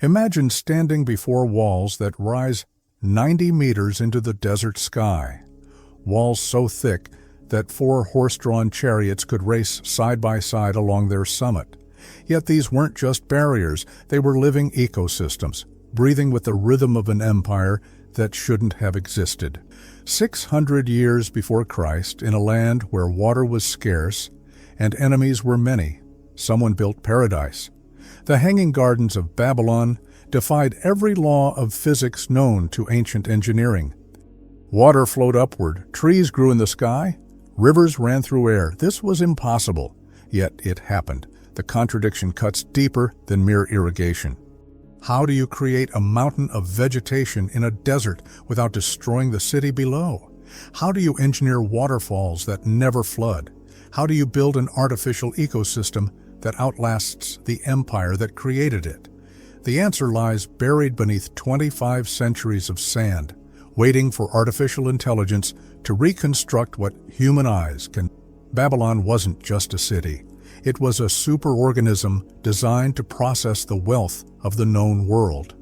Imagine standing before walls that rise 90 meters into the desert sky. Walls so thick that 4 horse-drawn chariots could race side by side along their summit. Yet these weren't just barriers, they were living ecosystems, breathing with the rhythm of an empire that shouldn't have existed. 600 years before Christ, in a land where water was scarce and enemies were many, someone built paradise. The Hanging Gardens of Babylon defied every law of physics known to ancient engineering. Water flowed upward, trees grew in the sky, rivers ran through air. This was impossible, yet it happened. The contradiction cuts deeper than mere irrigation. How do you create a mountain of vegetation in a desert without destroying the city below? How do you engineer waterfalls that never flood? How do you build an artificial ecosystem that outlasts the empire that created it? The answer lies buried beneath 25 centuries of sand, waiting for artificial intelligence to reconstruct what human eyes can. Babylon wasn't just a city. It was a superorganism designed to process the wealth of the known world.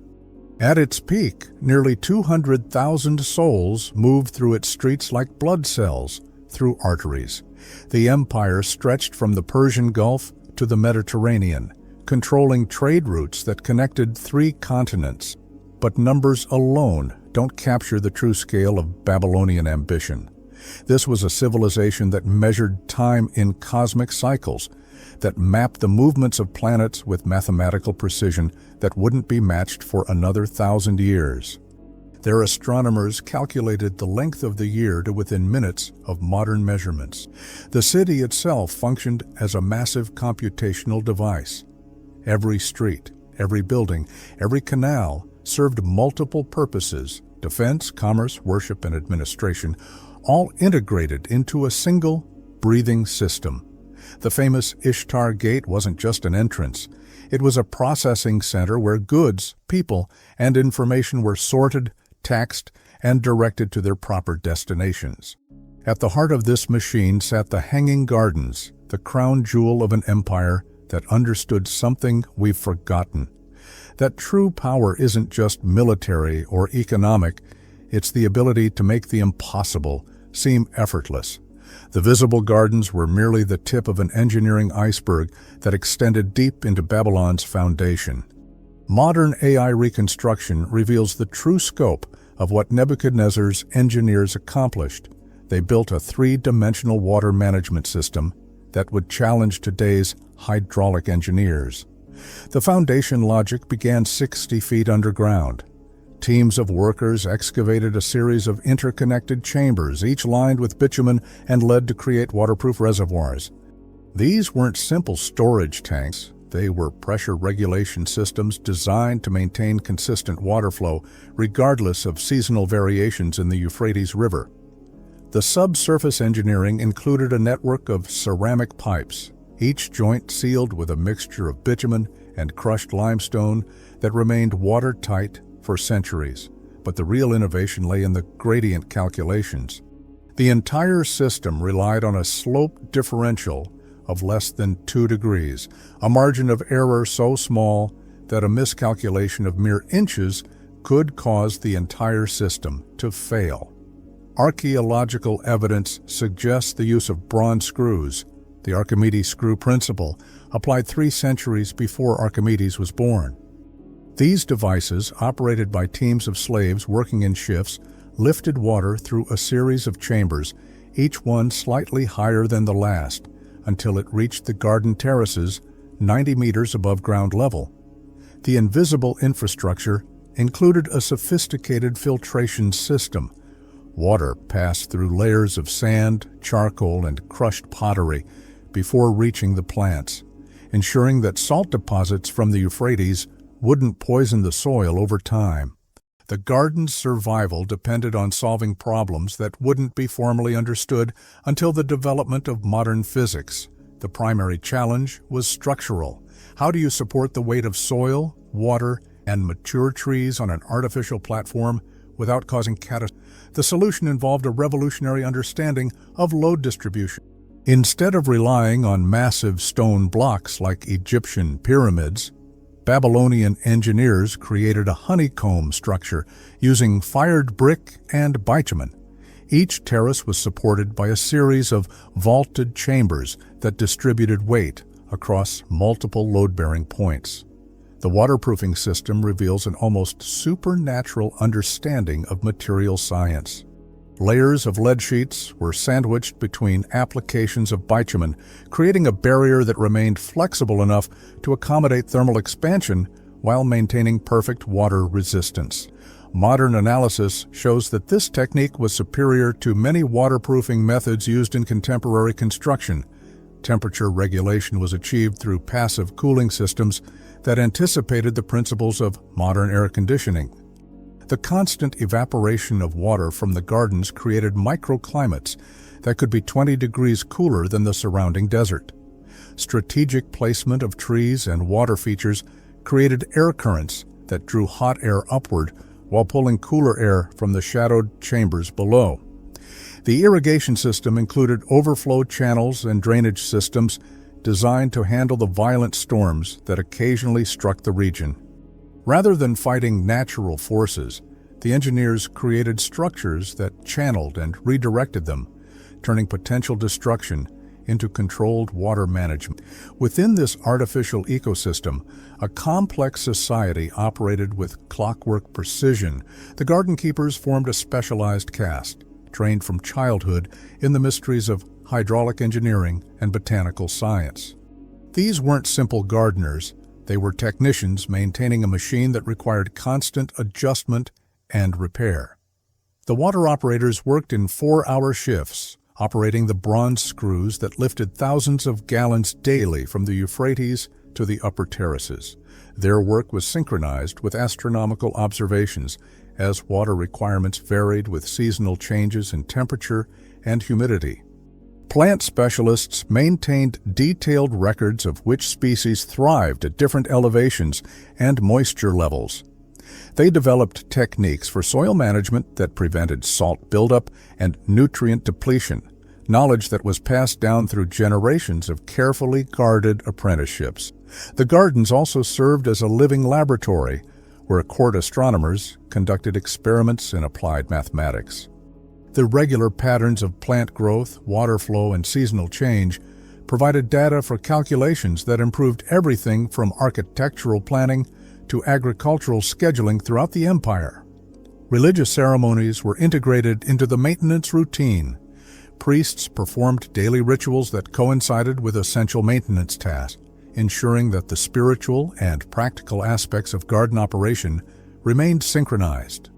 At its peak, nearly 200,000 souls moved through its streets like blood cells through arteries. The empire stretched from the Persian Gulf to the Mediterranean, controlling trade routes that connected 3 continents. But numbers alone don't capture the true scale of Babylonian ambition. This was a civilization that measured time in cosmic cycles, that mapped the movements of planets with mathematical precision that wouldn't be matched for another 1,000 years. Their astronomers calculated the length of the year to within minutes of modern measurements. The city itself functioned as a massive computational device. Every street, every building, every canal served multiple purposes: defense, commerce, worship, and administration, all integrated into a single, breathing system. The famous Ishtar Gate wasn't just an entrance. It was a processing center where goods, people, and information were sorted, taxed, and directed to their proper destinations. At the heart of this machine sat the Hanging Gardens, the crown jewel of an empire that understood something we've forgotten. That true power isn't just military or economic, it's the ability to make the impossible seem effortless. The visible gardens were merely the tip of an engineering iceberg that extended deep into Babylon's foundation. Modern AI reconstruction reveals the true scope of what Nebuchadnezzar's engineers accomplished. They built a 3-dimensional water management system that would challenge today's hydraulic engineers. The foundation logic began 60 feet underground. Teams of workers excavated a series of interconnected chambers, each lined with bitumen and lead to create waterproof reservoirs. These weren't simple storage tanks. They were pressure regulation systems designed to maintain consistent water flow, regardless of seasonal variations in the Euphrates River. The subsurface engineering included a network of ceramic pipes, each joint sealed with a mixture of bitumen and crushed limestone that remained watertight for centuries. But the real innovation lay in the gradient calculations. The entire system relied on a slope differential of less than 2 degrees, a margin of error so small that a miscalculation of mere inches could cause the entire system to fail. Archaeological evidence suggests the use of bronze screws, the Archimedes screw principle, applied 3 centuries before Archimedes was born. These devices, operated by teams of slaves working in shifts, lifted water through a series of chambers, each one slightly higher than the last, until it reached the garden terraces 90 meters above ground level. The invisible infrastructure included a sophisticated filtration system. Water passed through layers of sand, charcoal, and crushed pottery before reaching the plants, ensuring that salt deposits from the Euphrates wouldn't poison the soil over time. The garden's survival depended on solving problems that wouldn't be formally understood until the development of modern physics. The primary challenge was structural. How do you support the weight of soil, water, and mature trees on an artificial platform without causing catastrophe? The solution involved a revolutionary understanding of load distribution. Instead of relying on massive stone blocks like Egyptian pyramids, Babylonian engineers created a honeycomb structure using fired brick and bitumen. Each terrace was supported by a series of vaulted chambers that distributed weight across multiple load-bearing points. The waterproofing system reveals an almost supernatural understanding of material science. Layers of lead sheets were sandwiched between applications of bitumen, creating a barrier that remained flexible enough to accommodate thermal expansion while maintaining perfect water resistance. Modern analysis shows that this technique was superior to many waterproofing methods used in contemporary construction. Temperature regulation was achieved through passive cooling systems that anticipated the principles of modern air conditioning. The constant evaporation of water from the gardens created microclimates that could be 20 degrees cooler than the surrounding desert. Strategic placement of trees and water features created air currents that drew hot air upward while pulling cooler air from the shadowed chambers below. The irrigation system included overflow channels and drainage systems designed to handle the violent storms that occasionally struck the region. Rather than fighting natural forces, the engineers created structures that channeled and redirected them, turning potential destruction into controlled water management. Within this artificial ecosystem, a complex society operated with clockwork precision. The garden keepers formed a specialized caste, trained from childhood in the mysteries of hydraulic engineering and botanical science. These weren't simple gardeners. They were technicians maintaining a machine that required constant adjustment and repair. The water operators worked in 4-hour shifts, operating the bronze screws that lifted thousands of gallons daily from the Euphrates to the upper terraces. Their work was synchronized with astronomical observations, as water requirements varied with seasonal changes in temperature and humidity. Plant specialists maintained detailed records of which species thrived at different elevations and moisture levels. They developed techniques for soil management that prevented salt buildup and nutrient depletion, knowledge that was passed down through generations of carefully guarded apprenticeships. The gardens also served as a living laboratory where court astronomers conducted experiments in applied mathematics. The regular patterns of plant growth, water flow, and seasonal change provided data for calculations that improved everything from architectural planning to agricultural scheduling throughout the empire. Religious ceremonies were integrated into the maintenance routine. Priests performed daily rituals that coincided with essential maintenance tasks, ensuring that the spiritual and practical aspects of garden operation remained synchronized.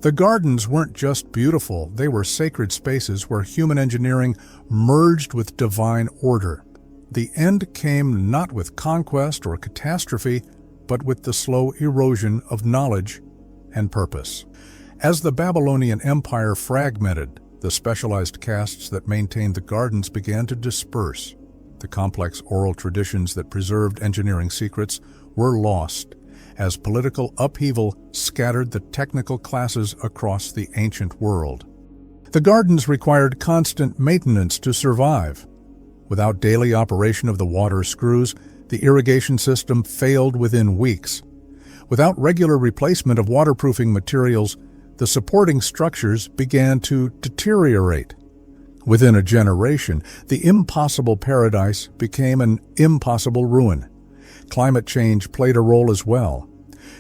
The gardens weren't just beautiful, they were sacred spaces where human engineering merged with divine order. The end came not with conquest or catastrophe, but with the slow erosion of knowledge and purpose. As the Babylonian Empire fragmented, the specialized castes that maintained the gardens began to disperse. The complex oral traditions that preserved engineering secrets were lost, as political upheaval scattered the technical classes across the ancient world. The gardens required constant maintenance to survive. Without daily operation of the water screws, the irrigation system failed within weeks. Without regular replacement of waterproofing materials, the supporting structures began to deteriorate. Within a generation, the impossible paradise became an impossible ruin. Climate change played a role as well.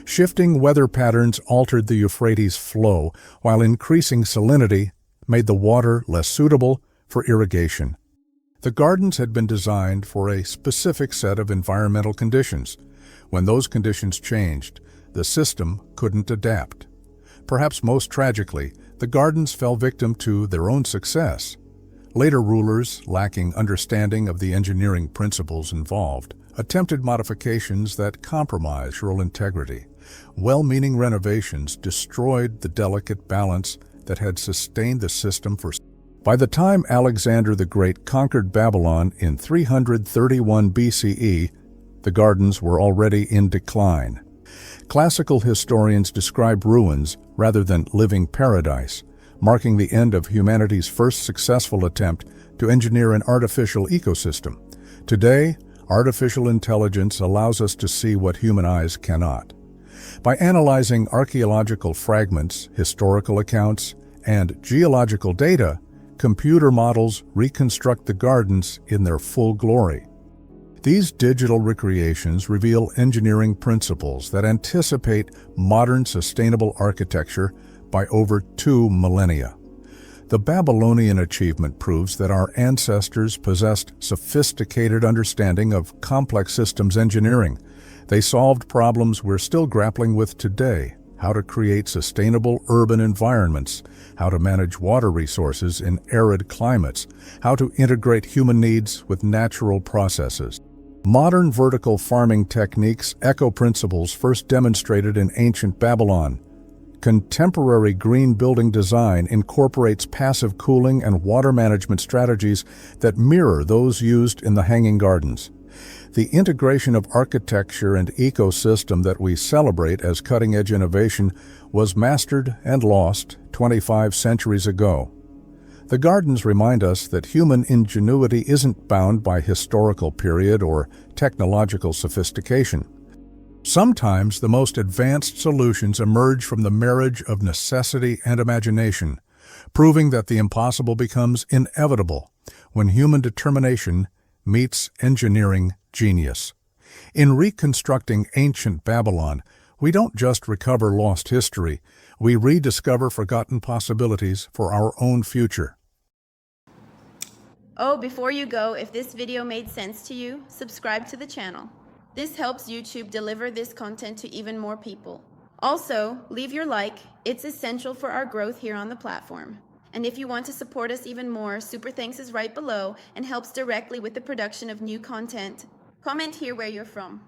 Shifting weather patterns altered the Euphrates' flow, while increasing salinity made the water less suitable for irrigation. The gardens had been designed for a specific set of environmental conditions. When those conditions changed, the system couldn't adapt. Perhaps most tragically, the gardens fell victim to their own success. Later rulers, lacking understanding of the engineering principles involved, attempted modifications that compromised rural integrity. Well-meaning renovations destroyed the delicate balance that had sustained the system for. By the time Alexander the Great conquered Babylon in 331 BCE, the gardens were already in decline. Classical historians describe ruins rather than living paradise, marking the end of humanity's first successful attempt to engineer an artificial ecosystem. Today, Artificial intelligence allows us to see what human eyes cannot. By analyzing archaeological fragments, historical accounts, and geological data, computer models reconstruct the gardens in their full glory. These digital recreations reveal engineering principles that anticipate modern sustainable architecture by over 2 millennia. The Babylonian achievement proves that our ancestors possessed sophisticated understanding of complex systems engineering. They solved problems we're still grappling with today: how to create sustainable urban environments, how to manage water resources in arid climates, how to integrate human needs with natural processes. Modern vertical farming techniques echo principles first demonstrated in ancient Babylon. Contemporary green building design incorporates passive cooling and water management strategies that mirror those used in the Hanging Gardens. The integration of architecture and ecosystem that we celebrate as cutting-edge innovation was mastered and lost 25 centuries ago. The gardens remind us that human ingenuity isn't bound by historical period or technological sophistication. Sometimes the most advanced solutions emerge from the marriage of necessity and imagination, proving that the impossible becomes inevitable when human determination meets engineering genius. In reconstructing ancient Babylon, we don't just recover lost history, we rediscover forgotten possibilities for our own future. Oh, before you go, if this video made sense to you, subscribe to the channel. This helps YouTube deliver this content to even more people. Also, leave your like. It's essential for our growth here on the platform. And if you want to support us even more, Super Thanks is right below and helps directly with the production of new content. Comment here where you're from.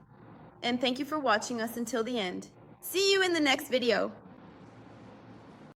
And thank you for watching us until the end. See you in the next video.